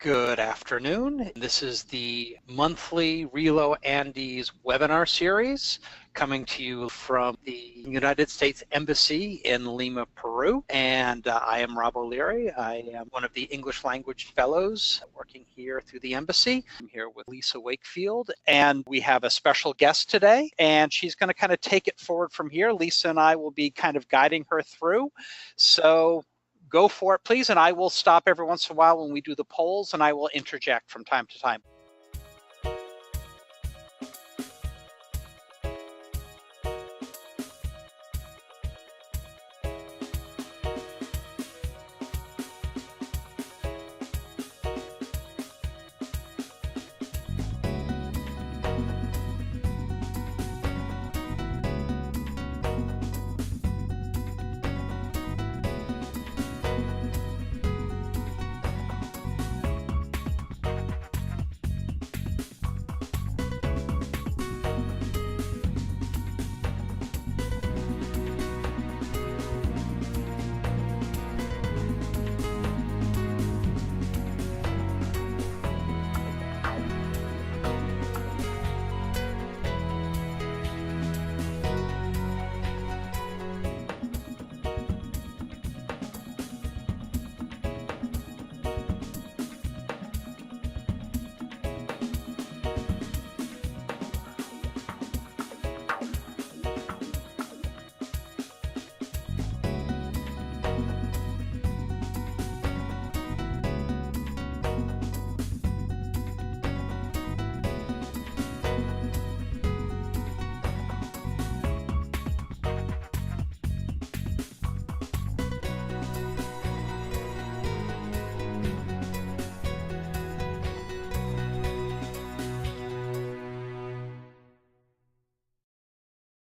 Good afternoon. This is the monthly RELO Andes webinar series coming to you from the United States Embassy in Lima, Peru. And I am Rob O'Leary. I am one of the English language fellows working here through the embassy. I'm here with Lisa Wakefield, and we have a special guest today, and she's going to kind of take it forward from here. Lisa and I will be kind of guiding her through. So go for it, please, and I will stop every once in a while when we do the polls, and I will interject from time to time.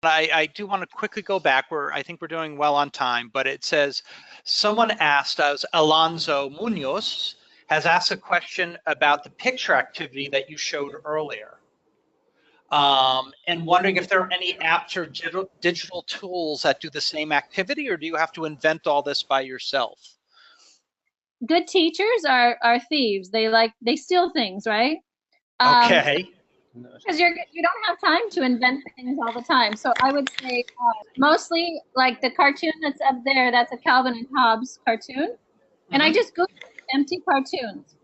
I do want to quickly go back. I think we're doing well on time, but it says someone asked us, Alonso Munoz has asked a question about the picture activity that you showed earlier, and wondering if there are any apps or digital tools that do the same activity, or do you have to invent all this by yourself? Good teachers are thieves. They steal things, right? Okay. Because you don't have time to invent things all the time. So I would say mostly like the cartoon that's up there, that's a Calvin and Hobbes cartoon. And I just Googled empty cartoons.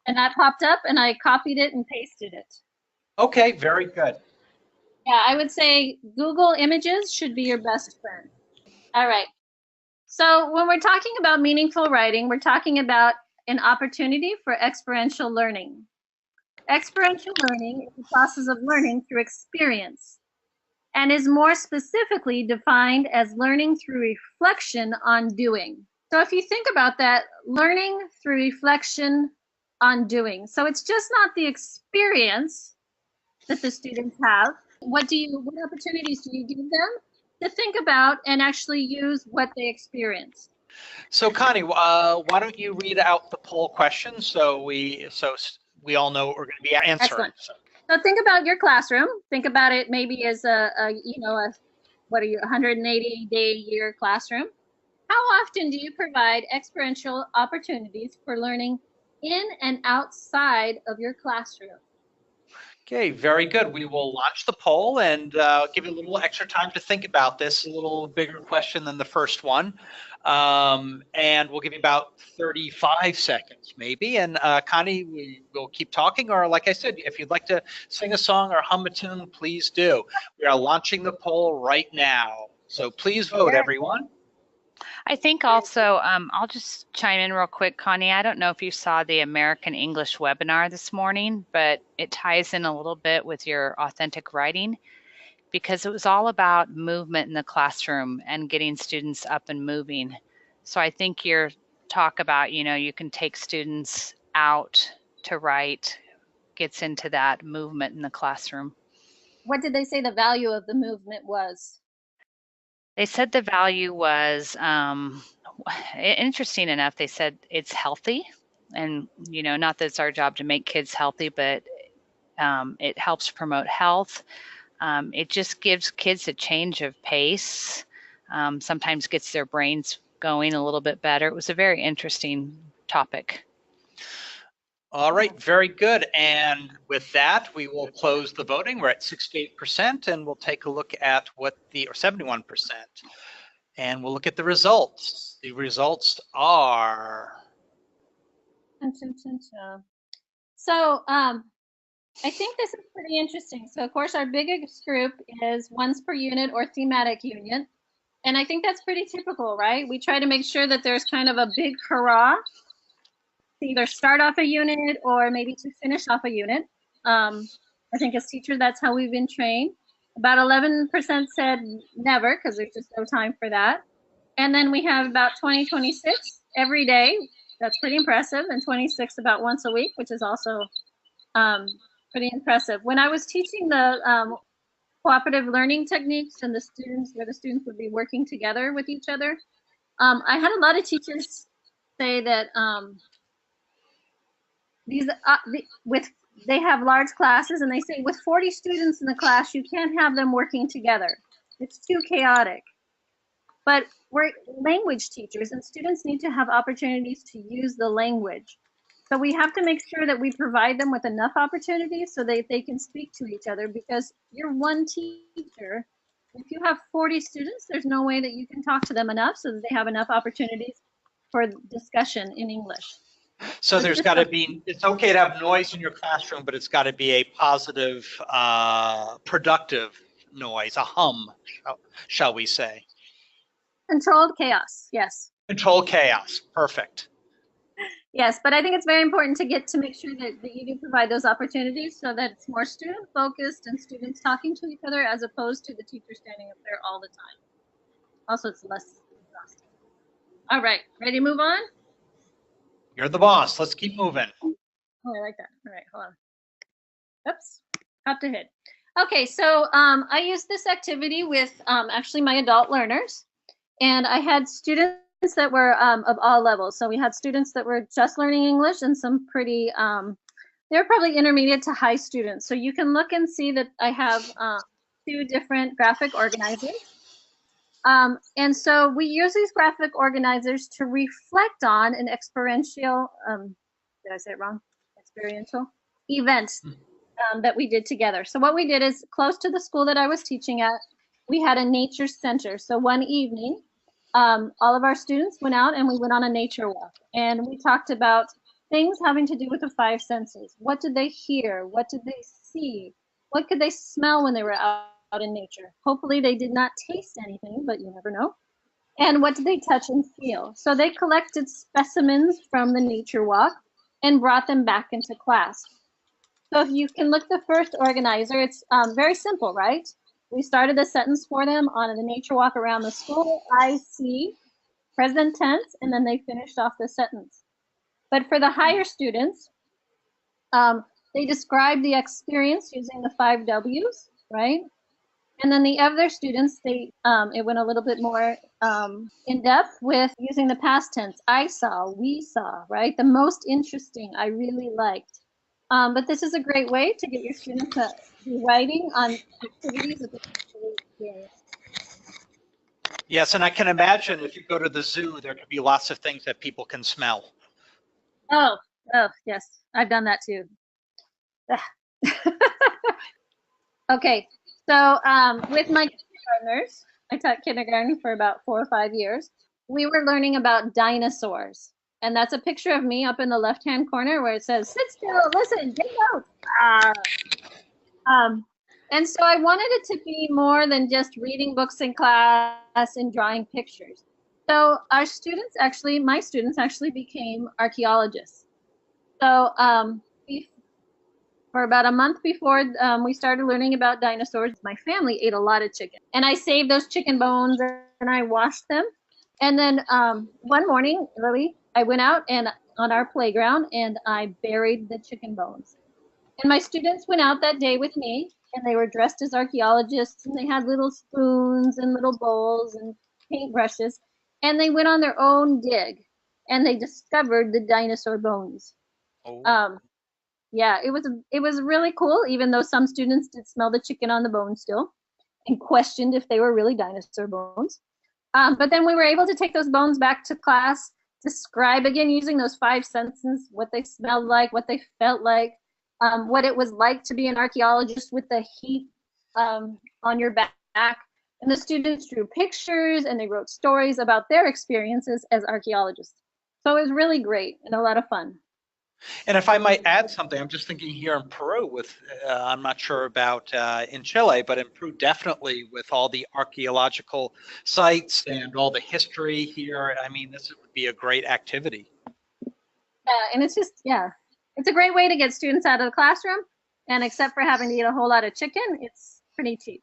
And that popped up and I copied it and pasted it. Okay, very good. Yeah, I would say Google Images should be your best friend. All right. So when we're talking about meaningful writing, we're talking about an opportunity for experiential learning. Experiential learning is the process of learning through experience and is more specifically defined as learning through reflection on doing. So if you think about that, learning through reflection on doing. So it's just not the experience that the students have. What opportunities do you give them to think about and actually use what they experience? So Connie, why don't you read out the poll question so we all know what we're going to be answering. So think about your classroom. Think about it maybe as a 180-day-year classroom. How often do you provide experiential opportunities for learning in and outside of your classroom? Okay, very good. We will launch the poll and give you a little extra time to think about this, a little bigger question than the first one. And we'll give you about 35 seconds maybe. And Connie, we will keep talking, or like I said, if you'd like to sing a song or hum a tune, please do. We are launching the poll right now. So please vote, everyone. I think also, I'll just chime in real quick, Connie. I don't know if you saw the American English webinar this morning, but it ties in a little bit with your authentic writing, because it was all about movement in the classroom and getting students up and moving. So I think your talk about, you can take students out to write gets into that movement in the classroom. What did they say the value of the movement was? They said the value was, interesting enough, they said it's healthy. And, not that it's our job to make kids healthy, but it helps promote health. It just gives kids a change of pace, sometimes gets their brains going a little bit better. It was a very interesting topic. All right, very good. And with that, we will close the voting. We're at 68%, and we'll take a look at what or 71%. And we'll look at the results. The results are. So I think this is pretty interesting. So of course our biggest group is once per unit or thematic unit. And I think that's pretty typical, right? We try to make sure that there's kind of a big hurrah to either start off a unit or maybe to finish off a unit. I think as teachers, that's how we've been trained. About 11% said never, because there's just no time for that. And then we have about 26 every day. That's pretty impressive. And 26 about once a week, which is also pretty impressive. When I was teaching the cooperative learning techniques and the students, where the students would be working together with each other, I had a lot of teachers say that they have large classes, and they say with 40 students in the class, you can't have them working together. It's too chaotic. But we're language teachers, and students need to have opportunities to use the language. So we have to make sure that we provide them with enough opportunities so that they can speak to each other, because you're one teacher. If you have 40 students, there's no way that you can talk to them enough so that they have enough opportunities for discussion in English. So there's got to be, it's okay to have noise in your classroom, but it's got to be a positive, productive noise, a hum, shall we say. Controlled chaos, yes. Controlled chaos, perfect. Yes, but I think it's very important to make sure that you do provide those opportunities so that it's more student focused and students talking to each other as opposed to the teacher standing up there all the time. Also, it's less exhausting. All right, ready to move on? You're the boss. Let's keep moving. Oh, I like that. All right, hold on. Oops, hop to hit. Okay, so I used this activity with actually my adult learners, and I had students that were of all levels. So we had students that were just learning English and some pretty, they were probably intermediate to high students. So you can look and see that I have 2 different graphic organizers. And so we use these graphic organizers to reflect on an experiential, did I say it wrong? Experiential event that we did together. So what we did is, close to the school that I was teaching at, we had a nature center. So one evening, all of our students went out and we went on a nature walk. And we talked about things having to do with the 5 senses. What did they hear? What did they see? What could they smell when they were out in nature? Hopefully they did not taste anything, but you never know. And what did they touch and feel? So they collected specimens from the nature walk and brought them back into class. So if you can look at the first organizer, it's very simple, right? We started a sentence for them on the nature walk around the school. I see, present tense, and then they finished off the sentence. But for the higher students, they described the experience using the 5 W's, right? And then the other students, it went a little bit more in depth with using the past tense. I saw, we saw, right? The most interesting, I really liked. But this is a great way to get your students to be writing on activities that they actually experience. Yes, and I can imagine if you go to the zoo, there could be lots of things that people can smell. Oh, yes, I've done that too. Okay, so with my kindergartners, I taught kindergarten for about 4 or 5 years. We were learning about dinosaurs. And that's a picture of me up in the left-hand corner where it says, sit still, listen, get out. And so I wanted it to be more than just reading books in class and drawing pictures. So our students actually, my students actually became archaeologists. So for about a month before we started learning about dinosaurs, my family ate a lot of chicken. And I saved those chicken bones and I washed them. And then one morning, early, I went out and on our playground and I buried the chicken bones. And my students went out that day with me and they were dressed as archaeologists and they had little spoons and little bowls and paintbrushes. And they went on their own dig and they discovered the dinosaur bones. Oh. Yeah, it was really cool, even though some students did smell the chicken on the bone still and questioned if they were really dinosaur bones. But then we were able to take those bones back to class describe again using those 5 senses what they smelled like, what they felt like, what it was like to be an archaeologist with the heat on your back. And the students drew pictures and they wrote stories about their experiences as archaeologists. So it was really great and a lot of fun. And if I might add something, I'm just thinking here in Peru with, I'm not sure about in Chile, but in Peru, definitely with all the archaeological sites and all the history here. I mean, this would be a great activity. Yeah, and it's just, yeah, it's a great way to get students out of the classroom. And except for having to eat a whole lot of chicken, it's pretty cheap.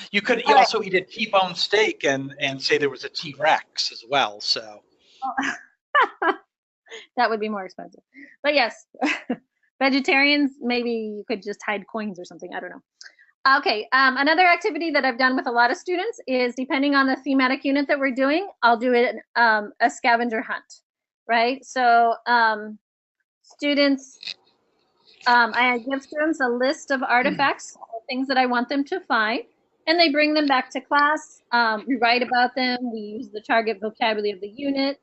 You could also eat a T-bone steak and say there was a T-Rex as well. So that would be more expensive. But yes, vegetarians, maybe you could just hide coins or something. I don't know. Okay, another activity that I've done with a lot of students is, depending on the thematic unit that we're doing, I'll do it a scavenger hunt, right? So students, I give students a list of artifacts, things that I want them to find, and they bring them back to class. We write about them. We use the target vocabulary of the unit.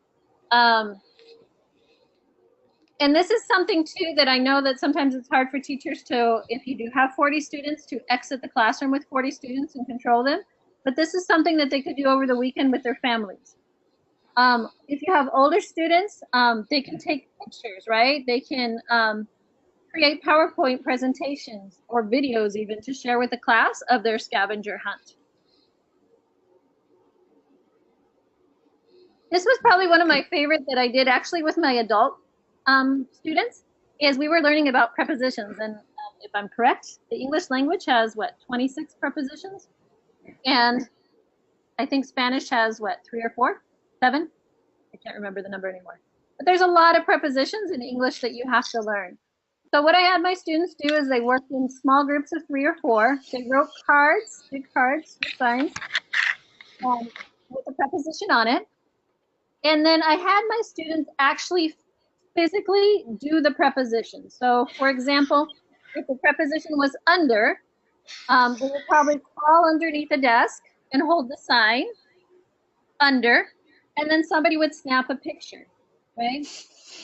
And this is something too that I know that sometimes it's hard for teachers to, if you do have 40 students, to exit the classroom with 40 students and control them. But this is something that they could do over the weekend with their families. If you have older students, they can take pictures, right? They can create PowerPoint presentations or videos even to share with the class of their scavenger hunt. This was probably one of my favorite that I did actually with my adult students, is we were learning about prepositions. And if I'm correct, the English language has, what, 26 prepositions? And I think Spanish has, what, 3 or 4? 7? I can't remember the number anymore. But there's a lot of prepositions in English that you have to learn. So what I had my students do is they worked in small groups of 3 or 4. They wrote cards, big cards with signs, with a preposition on it. And then I had my students actually physically do the preposition. So for example, if the preposition was under, they would probably crawl underneath the desk and hold the sign under, and then somebody would snap a picture, right?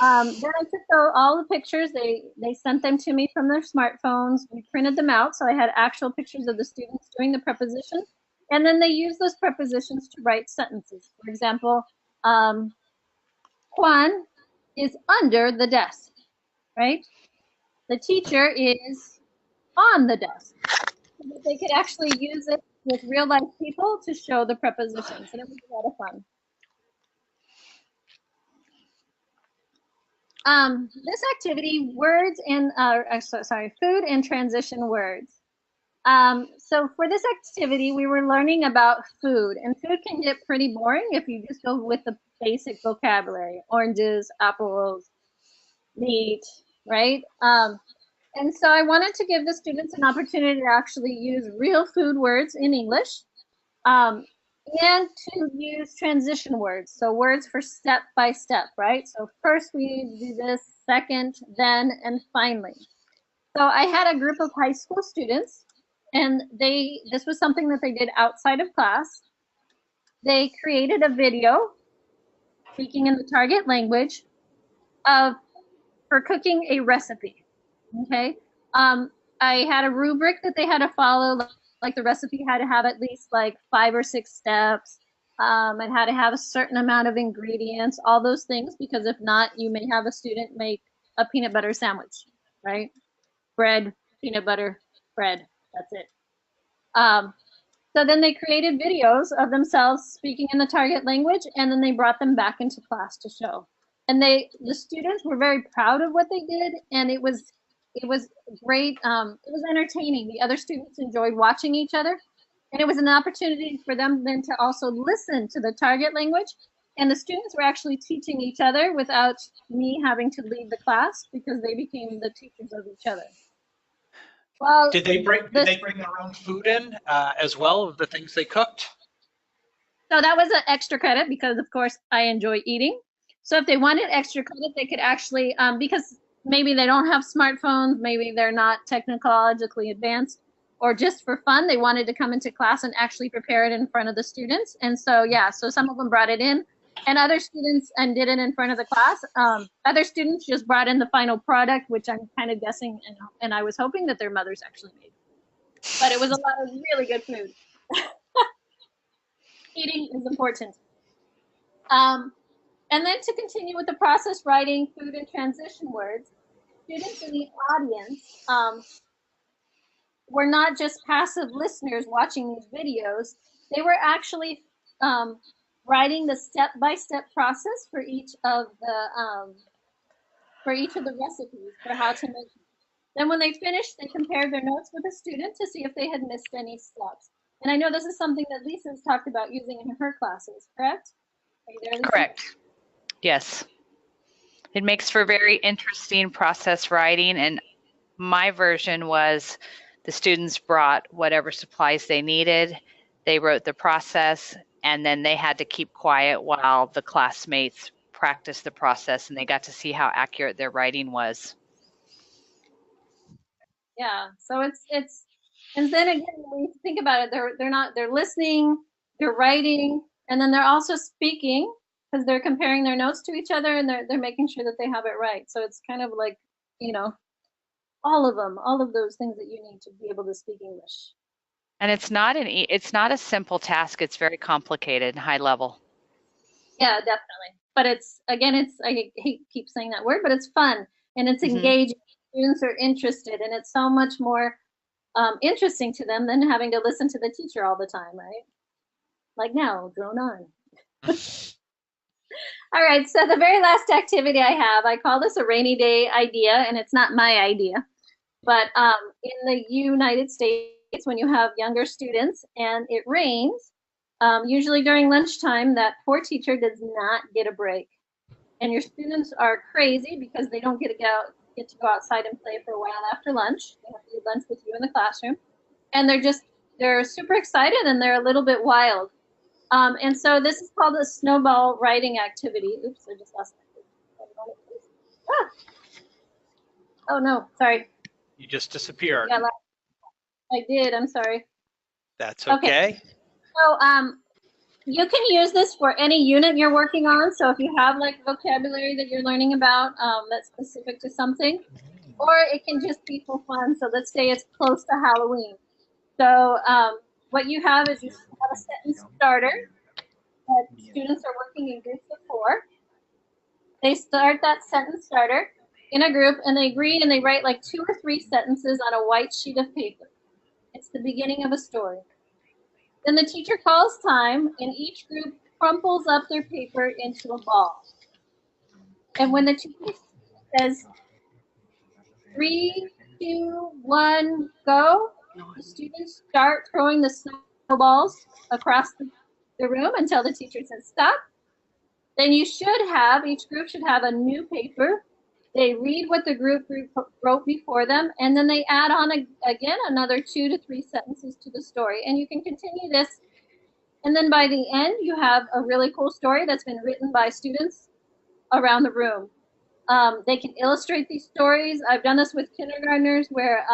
Then I took all the pictures, they sent them to me from their smartphones. We printed them out, so I had actual pictures of the students doing the preposition. And then they used those prepositions to write sentences. For example, Juan is under the desk, right? The teacher is on the desk. So that they could actually use it with real life people to show the prepositions, and it was a lot of fun. This activity, words and, food and transition words. So for this activity, we were learning about food, and food can get pretty boring if you just go with the basic vocabulary: oranges, apples, meat, right? And so I wanted to give the students an opportunity to actually use real food words in English, and to use transition words, so words for step by step, right? So first we do this, second, then, and finally. So I had a group of high school students, and this was something that they did outside of class. They created a video speaking in the target language for cooking a recipe, okay? I had a rubric that they had to follow, like the recipe had to have at least like 5 or 6 steps. It had to have a certain amount of ingredients, all those things, because if not, you may have a student make a peanut butter sandwich, right? Bread, peanut butter, bread, that's it. So then they created videos of themselves speaking in the target language, and then they brought them back into class to show. And the students were very proud of what they did, and it was great. It was entertaining. The other students enjoyed watching each other, and it was an opportunity for them then to also listen to the target language. And the students were actually teaching each other without me having to lead the class, because they became the teachers of each other. Well, did they bring their own food in as well, of the things they cooked? So that was an extra credit, because of course I enjoy eating. So if they wanted extra credit, they could actually, because maybe they don't have smartphones, maybe they're not technologically advanced, or just for fun, they wanted to come into class and actually prepare it in front of the students. And so, yeah, so some of them brought it in, and other students and did it in front of the class. Other students just brought in the final product, which I'm kind of guessing, and I was hoping that their mothers actually made. But it was a lot of really good food. Eating is important. And then to continue with the process, writing food and transition words, students in the audience were not just passive listeners watching these videos. They were actually writing the step-by-step process for each of the recipes for how to make it. Then when they finished, they compared their notes with a student to see if they had missed any steps. And I know this is something that Lisa's talked about using in her classes, correct? Are you there, Lisa? Correct. Yes. It makes for very interesting process writing, and my version was the students brought whatever supplies they needed, they wrote the process, and then they had to keep quiet while the classmates practiced the process, and they got to see how accurate their writing was. Yeah, so it's and then again, when you think about it, they're listening, they're writing, and then they're also speaking, because they're comparing their notes to each other, and they're making sure that they have it right. So it's kind of like, you know, all of those things that you need to be able to speak English. And it's not a simple task. It's very complicated and high level. Yeah, definitely. But it's, again, I hate keep saying that word, but it's fun and it's engaging. Students are interested, and it's so much more interesting to them than having to listen to the teacher all the time, right? Like now, drone on. All right, so the very last activity I call this a rainy day idea, and it's not my idea, but in the United States, when you have younger students and it rains, usually during lunchtime, that poor teacher does not get a break. And your students are crazy because they don't get to go outside and play for a while after lunch. They have to eat lunch with you in the classroom. And they're super excited, and they're a little bit wild. And so this is called a snowball writing activity. Oops, I just lost my ah! Oh no, sorry. You just disappeared. Yeah, I did, I'm sorry. That's okay. So you can use this for any unit you're working on. So if you have like vocabulary that you're learning about that's specific to something, or it can just be for fun. So let's say it's close to Halloween. So what you have is you have a sentence starter that students are working in groups of 4. They start that sentence starter in a group, and they read and they write like 2 or 3 sentences on a white sheet of paper. It's the beginning of a story. Then the teacher calls time, and each group crumples up their paper into a ball. And when the teacher says 3, 2, 1, go, the students start throwing the snowballs across the room until the teacher says stop. Then each group should have a new paper. They read what the group wrote before them, and then they add on again another 2 to 3 sentences to the story. And you can continue this, and then by the end you have a really cool story that's been written by students around the room. They can illustrate these stories. I've done this with kindergartners where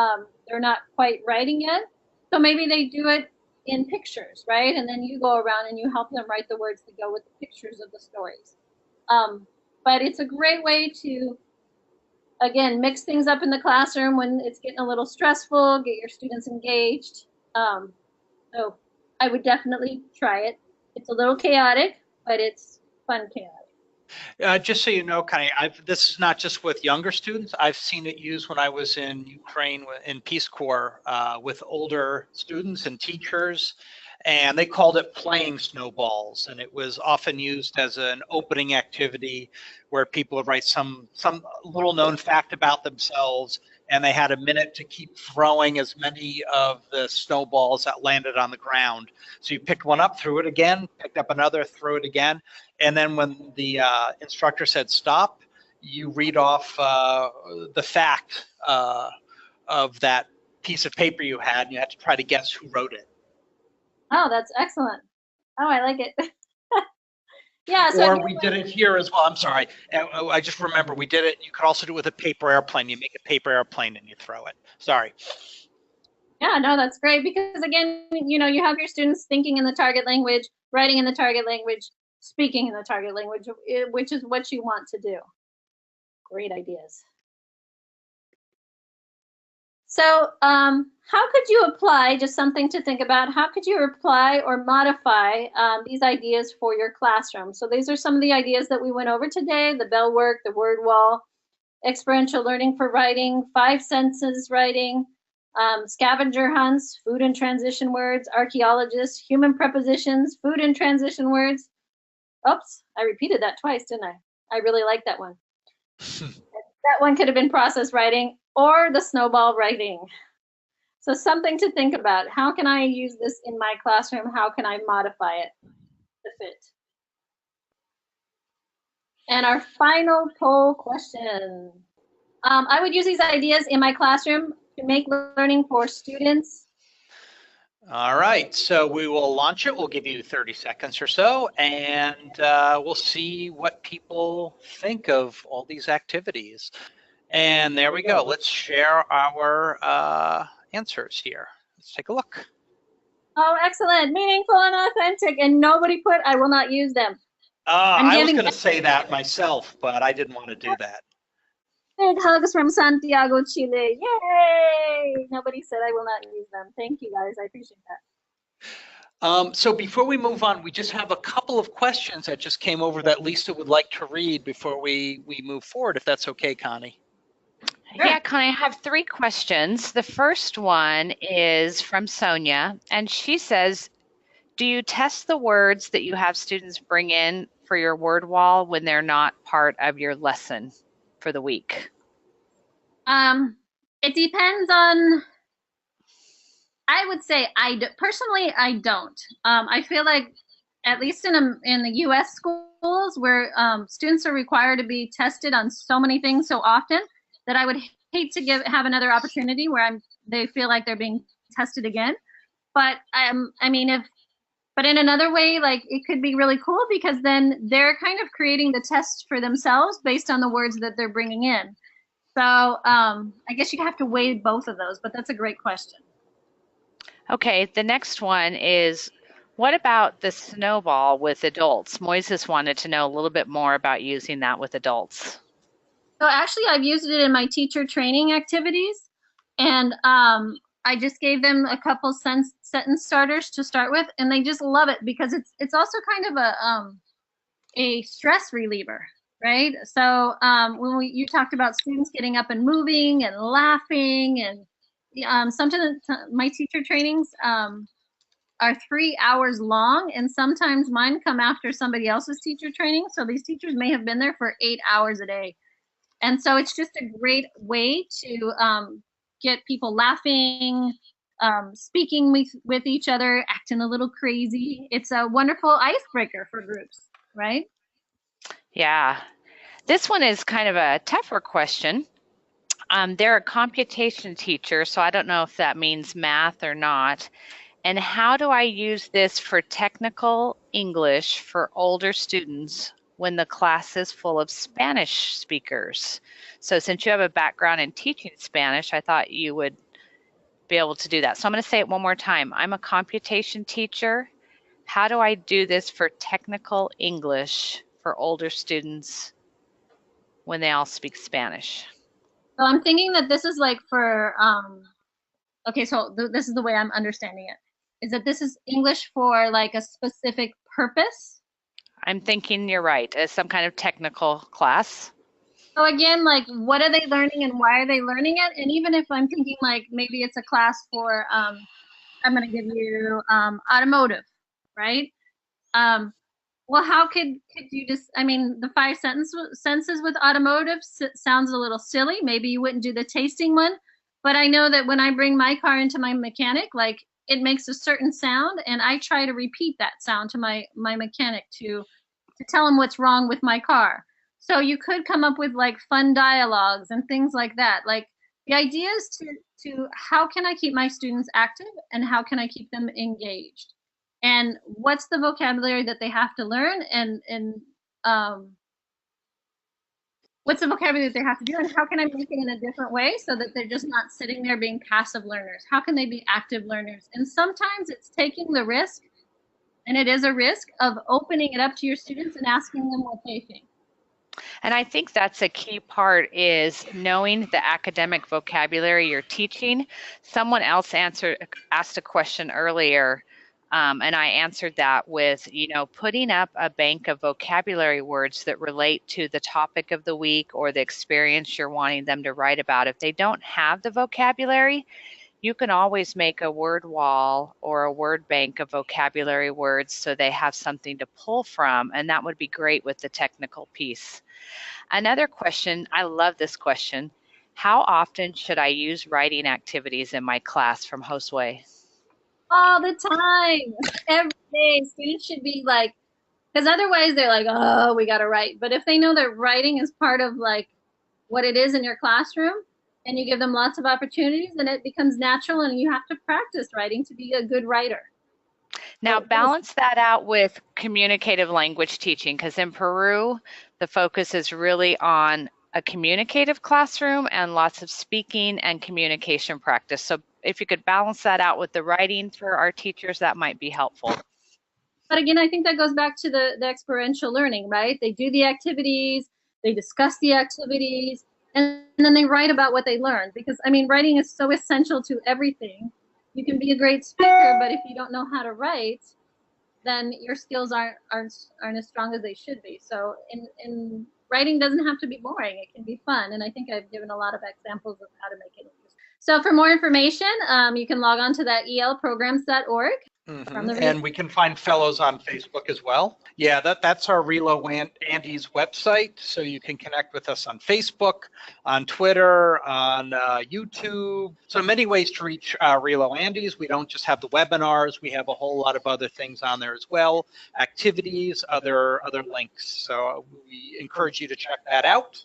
they're not quite writing yet, so maybe they do it in pictures, right? And then you go around and you help them write the words that go with the pictures of the stories. But it's a great way to, again, mix things up in the classroom when it's getting a little stressful, get your students engaged. So I would definitely try it. It's a little chaotic, but it's fun chaotic. Just so you know, Connie, this is not just with younger students. I've seen it used when I was in Ukraine in Peace Corps with older students and teachers, and they called it playing snowballs. And it was often used as an opening activity where people would write some little known fact about themselves, and they had a minute to keep throwing as many of the snowballs that landed on the ground. So you picked one up, threw it again, picked up another, threw it again. And then when the instructor said stop, you read off the fact of that piece of paper you had, and you had to try to guess who wrote it. Oh, that's excellent. Oh, I like it. Yeah. So or we did it here as well. I'm sorry. I just remember we did it. You could also do it with a paper airplane. You make a paper airplane and you throw it. Sorry. Yeah, no, that's great because again, you have your students thinking in the target language, writing in the target language, speaking in the target language, which is what you want to do. Great ideas. So how could you apply, just something to think about, how could you apply or modify these ideas for your classroom? So these are some of the ideas that we went over today: the bell work, the word wall, experiential learning for writing, 5 senses writing, scavenger hunts, food and transition words, archaeologists, human prepositions, food and transition words. Oops, I repeated that twice, didn't I? I really like that one. That one could have been process writing or the snowball writing. So something to think about. How can I use this in my classroom? How can I modify it to fit? And our final poll question. I would use these ideas in my classroom to make learning for students. All right, so we will launch it. We'll give you 30 seconds or so, and we'll see what people think of all these activities. And there we go. Let's share our answers here. Let's take a look. Oh, excellent. Meaningful and authentic. And nobody put, I will not use them. I was going to say that myself, but I didn't want to do that. Big hugs from Santiago, Chile. Yay! Nobody said I will not use them. Thank you, guys. I appreciate that. So before we move on, we just have a couple of questions that just came over that Lisa would like to read before we move forward, if that's okay, Connie. Sure. Yeah, Connie, I have 3 questions. The first one is from Sonia, and she says, do you test the words that you have students bring in for your word wall when they're not part of your lesson for the week? It depends on, I would say personally, I don't. I feel like at least in the US schools where students are required to be tested on so many things so often that I would hate to have another opportunity where they feel like they're being tested again. But but in another way, like it could be really cool because then they're kind of creating the test for themselves based on the words that they're bringing in. So I guess you have to weigh both of those, but that's a great question. Okay, the next one is, what about the snowball with adults? Moises wanted to know a little bit more about using that with adults. So actually, I've used it in my teacher training activities, and I just gave them a couple sentence starters to start with, and they just love it because it's also kind of a stress reliever, right? So when you talked about students getting up and moving and laughing, and sometimes my teacher trainings are 3 hours long, and sometimes mine come after somebody else's teacher training. So these teachers may have been there for 8 hours a day. And so it's just a great way to get people laughing, speaking with each other, acting a little crazy. It's a wonderful icebreaker for groups, right? Yeah. This one is kind of a tougher question. They're a computation teacher, so I don't know if that means math or not. And how do I use this for technical English for older students when the class is full of Spanish speakers? So since you have a background in teaching Spanish, I thought you would be able to do that. So I'm going to say it one more time. I'm a computation teacher. How do I do this for technical English for older students when they all speak Spanish? So I'm thinking that this is like for, okay, so this is the way I'm understanding it, is that this is English for like a specific purpose? I'm thinking you're right, as some kind of technical class. So again, like what are they learning and why are they learning it? And even if I'm thinking like maybe it's a class for, I'm going to give you automotive, right? Well, how could you just, I mean, the 5 senses with automotive sounds a little silly. Maybe you wouldn't do the tasting one, but I know that when I bring my car into my mechanic, like it makes a certain sound, and I try to repeat that sound to my mechanic to tell him what's wrong with my car. So you could come up with like fun dialogues and things like that. Like the idea is to how can I keep my students active and how can I keep them engaged? And what's the vocabulary that they have to learn, and what's the vocabulary that they have to do, and how can I make it in a different way so that they're just not sitting there being passive learners? How can they be active learners? And sometimes it's taking the risk, and it is a risk, of opening it up to your students and asking them what they think. And I think that's a key part, is knowing the academic vocabulary you're teaching. Someone else asked a question earlier, and I answered that with, putting up a bank of vocabulary words that relate to the topic of the week or the experience you're wanting them to write about. If they don't have the vocabulary, you can always make a word wall or a word bank of vocabulary words so they have something to pull from, and that would be great with the technical piece. Another question, I love this question. How often should I use writing activities in my class, from Josue? All the time, every day. Students should be like, because otherwise they're like, oh, we got to write. But if they know that writing is part of like what it is in your classroom, and you give them lots of opportunities, then it becomes natural, and you have to practice writing to be a good writer. Now balance that out with communicative language teaching, because in Peru, the focus is really on a communicative classroom and lots of speaking and communication practice. So if you could balance that out with the writing for our teachers, that might be helpful. But again, I think that goes back to the experiential learning, right? They do the activities, they discuss the activities, and then they write about what they learned. Because, I mean, writing is so essential to everything. You can be a great speaker, but if you don't know how to write, then your skills aren't as strong as they should be. So in writing doesn't have to be boring. It can be fun. And I think I've given a lot of examples of how to make it interesting. So for more information, you can log on to that elprograms.org. And we can find fellows on Facebook as well. Yeah, that's our RELO Andes website. So you can connect with us on Facebook, on Twitter, on YouTube. So many ways to reach RELO Andes. We don't just have the webinars. We have a whole lot of other things on there as well, activities, other links. So we encourage you to check that out.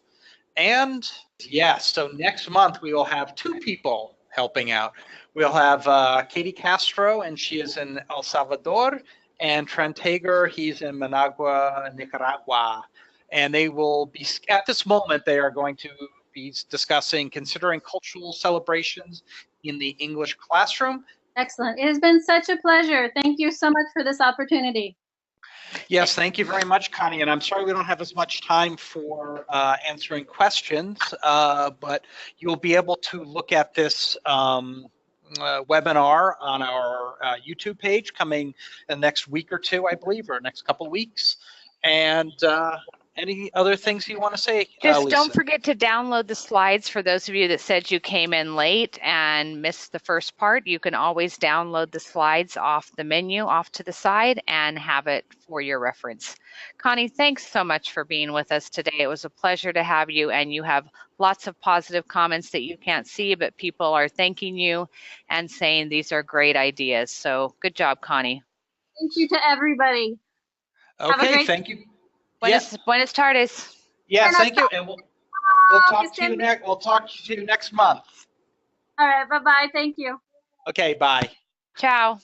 And yeah, so next month we will have 2 people helping out. We'll have Katie Castro, and she is in El Salvador, and Trent Hager, he's in Managua, Nicaragua. And they will be, at this moment, they are going to be discussing considering cultural celebrations in the English classroom. Excellent. It has been such a pleasure. Thank you so much for this opportunity. Yes, thank you very much, Connie. And I'm sorry we don't have as much time for answering questions, but you'll be able to look at this webinar on our YouTube page coming the next week or 2, I believe, or next couple of weeks. And any other things you want to say, Just Lisa? don't forget to download the slides. For those of you that said you came in late and missed the first part, you can always download the slides off the menu off to the side and have it for your reference. Connie, thanks so much for being with us today. It was a pleasure to have you, and you have lots of positive comments that you can't see, but people are thanking you and saying these are great ideas. So good job, Connie. Thank you to everybody. Okay, thank you. Buenas tardes. Yeah, thank you, and we'll talk to you next. We'll talk to you next month. All right, bye-bye. Thank you. Okay, bye. Ciao.